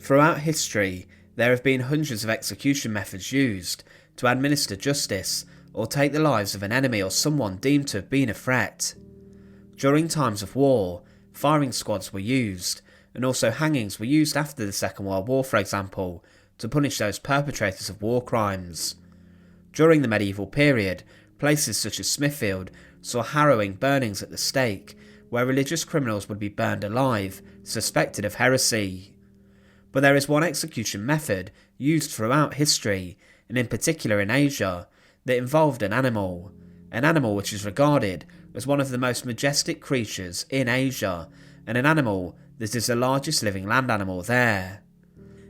Throughout history, there have been hundreds of execution methods used to administer justice or take the lives of an enemy or someone deemed to have been a threat. During times of war, firing squads were used, and also hangings were used after the Second World War, for example, to punish those perpetrators of war crimes. During the medieval period, places such as Smithfield saw harrowing burnings at the stake, where religious criminals would be burned alive, suspected of heresy. But there is one execution method used throughout history, and in particular in Asia, that involved an animal which is regarded as one of the most majestic creatures in Asia, and an animal that is the largest living land animal there.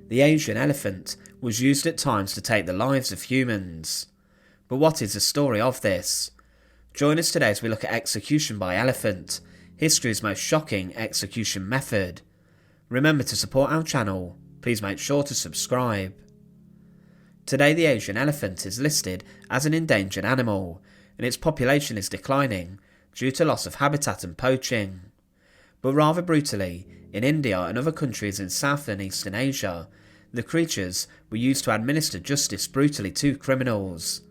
The Asian elephant was used at times to take the lives of humans. But what is the story of this? Join us today as we look at execution by elephant, history's most shocking execution method. Remember to support our channel, please make sure to subscribe. Today the Asian elephant is listed as an endangered animal, and its population is declining due to loss of habitat and poaching. But rather brutally, in India and other countries in South and Eastern Asia, the creatures were used to administer justice brutally to criminals.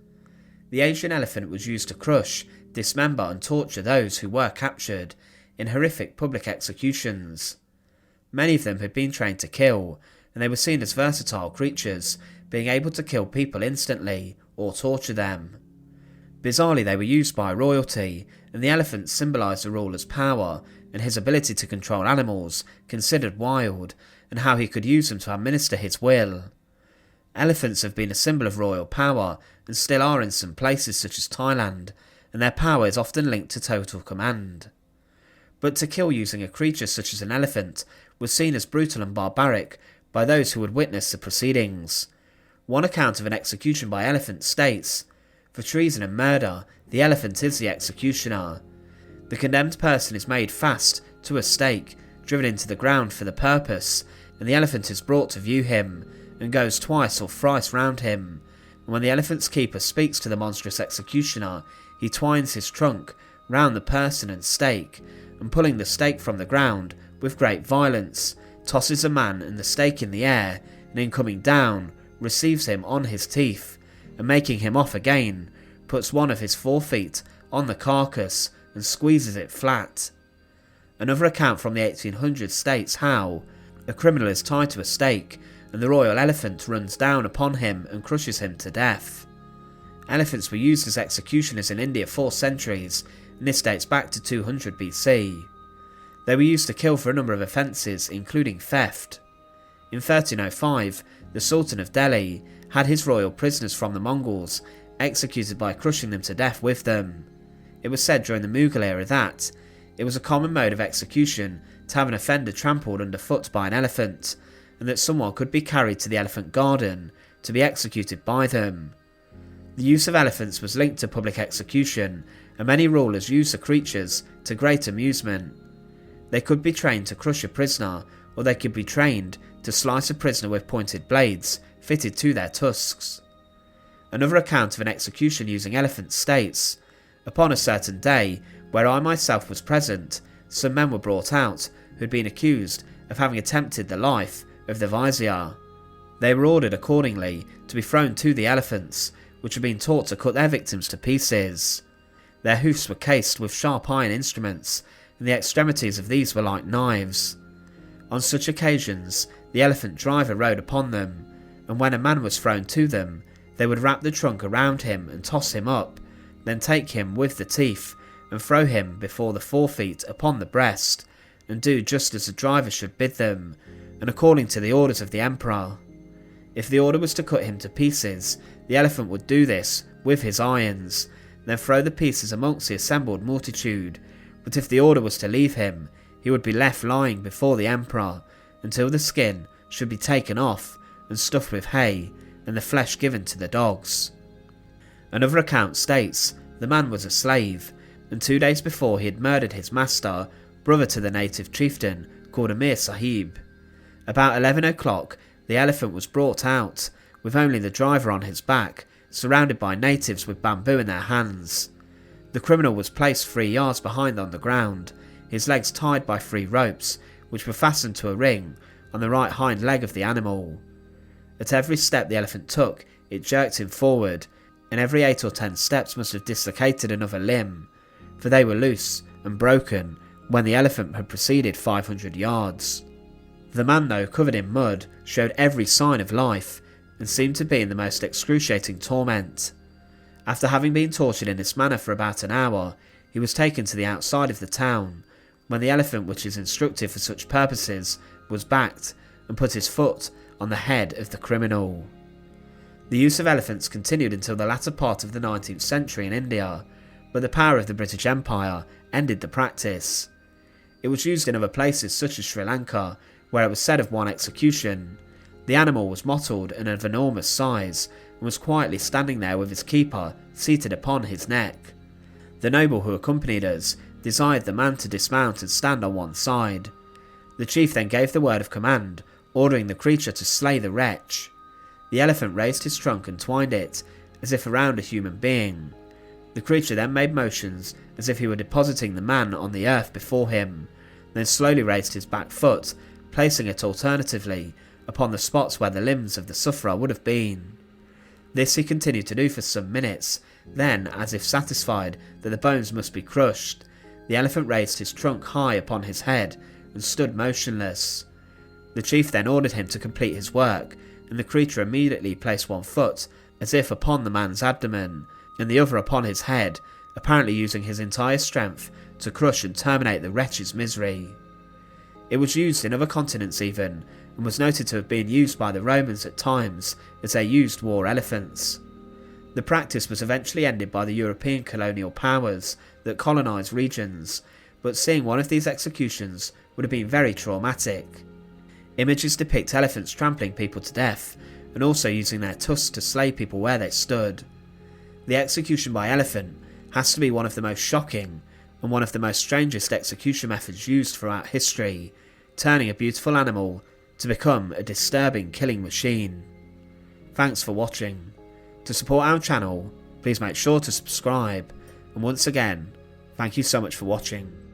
The Asian elephant was used to crush, dismember and torture those who were captured in horrific public executions. Many of them had been trained to kill, and they were seen as versatile creatures, being able to kill people instantly or torture them. Bizarrely, they were used by royalty, and the elephant symbolised the ruler's power and his ability to control animals considered wild, and how he could use them to administer his will. Elephants have been a symbol of royal power and still are in some places such as Thailand, and their power is often linked to total command. But to kill using a creature such as an elephant was seen as brutal and barbaric by those who would witness the proceedings. One account of an execution by elephant states, "For treason and murder, the elephant is the executioner. The condemned person is made fast to a stake, driven into the ground for the purpose, and the elephant is brought to view him, and goes twice or thrice round him. And when the elephant's keeper speaks to the monstrous executioner, he twines his trunk round the person and stake, and pulling the stake from the ground with great violence, tosses a man and the stake in the air, and in coming down, receives him on his teeth, and making him off again, puts one of his 4 feet on the carcass and squeezes it flat." Another account from the 1800s states how a criminal is tied to a stake, and the royal elephant runs down upon him and crushes him to death. Elephants were used as executioners in India for centuries, and this dates back to 200 BC. They were used to kill for a number of offences, including theft. In 1305, the Sultan of Delhi had his royal prisoners from the Mongols executed by crushing them to death with them. It was said during the Mughal era that it was a common mode of execution to have an offender trampled underfoot by an elephant, and that someone could be carried to the elephant garden to be executed by them. The use of elephants was linked to public execution, and many rulers used the creatures to great amusement. They could be trained to crush a prisoner, or they could be trained to slice a prisoner with pointed blades fitted to their tusks. Another account of an execution using elephants states, "Upon a certain day, where I myself was present, some men were brought out who had been accused of having attempted the life of the vizier. They were ordered accordingly to be thrown to the elephants, which had been taught to cut their victims to pieces. Their hoofs were cased with sharp iron instruments, and the extremities of these were like knives. On such occasions, the elephant driver rode upon them, and when a man was thrown to them, they would wrap the trunk around him and toss him up, then take him with the teeth and throw him before the 4 feet upon the breast, and do just as the driver should bid them, and according to the orders of the emperor. If the order was to cut him to pieces, the elephant would do this with his irons, then throw the pieces amongst the assembled multitude, but if the order was to leave him, he would be left lying before the emperor, until the skin should be taken off and stuffed with hay, and the flesh given to the dogs." Another account states the man was a slave, and 2 days before he had murdered his master, brother to the native chieftain called Amir Sahib. About 11 o'clock, the elephant was brought out, with only the driver on his back, surrounded by natives with bamboo in their hands. The criminal was placed 3 yards behind on the ground, his legs tied by 3 ropes, which were fastened to a ring, on the right hind leg of the animal. At every step the elephant took, it jerked him forward, and every 8 or 10 steps must have dislocated another limb, for they were loose and broken when the elephant had proceeded 500 yards. The man, though covered in mud, showed every sign of life, and seemed to be in the most excruciating torment. After having been tortured in this manner for about an hour, he was taken to the outside of the town, when the elephant, which is instructed for such purposes, was backed and put his foot on the head of the criminal. The use of elephants continued until the latter part of the 19th century in India, but the power of the British Empire ended the practice. It was used in other places such as Sri Lanka, where it was said of one execution, the animal was mottled and of enormous size, and was quietly standing there with his keeper seated upon his neck. The noble who accompanied us desired the man to dismount and stand on one side. The chief then gave the word of command, ordering the creature to slay the wretch. The elephant raised his trunk and twined it, as if around a human being. The creature then made motions as if he were depositing the man on the earth before him, then slowly raised his back foot, placing it alternatively upon the spots where the limbs of the sufferer would have been. This he continued to do for some minutes, then, as if satisfied that the bones must be crushed, the elephant raised his trunk high upon his head and stood motionless. The chief then ordered him to complete his work, and the creature immediately placed one foot as if upon the man's abdomen, and the other upon his head, apparently using his entire strength to crush and terminate the wretch's misery. It was used in other continents even, and was noted to have been used by the Romans at times as they used war elephants. The practice was eventually ended by the European colonial powers that colonised regions, but seeing one of these executions would have been very traumatic. Images depict elephants trampling people to death, and also using their tusks to slay people where they stood. The execution by elephant has to be one of the most shocking and one of the most strangest execution methods used throughout history, turning a beautiful animal to become a disturbing killing machine. Thanks for watching. To support our channel, please make sure to subscribe, and once again, thank you so much for watching.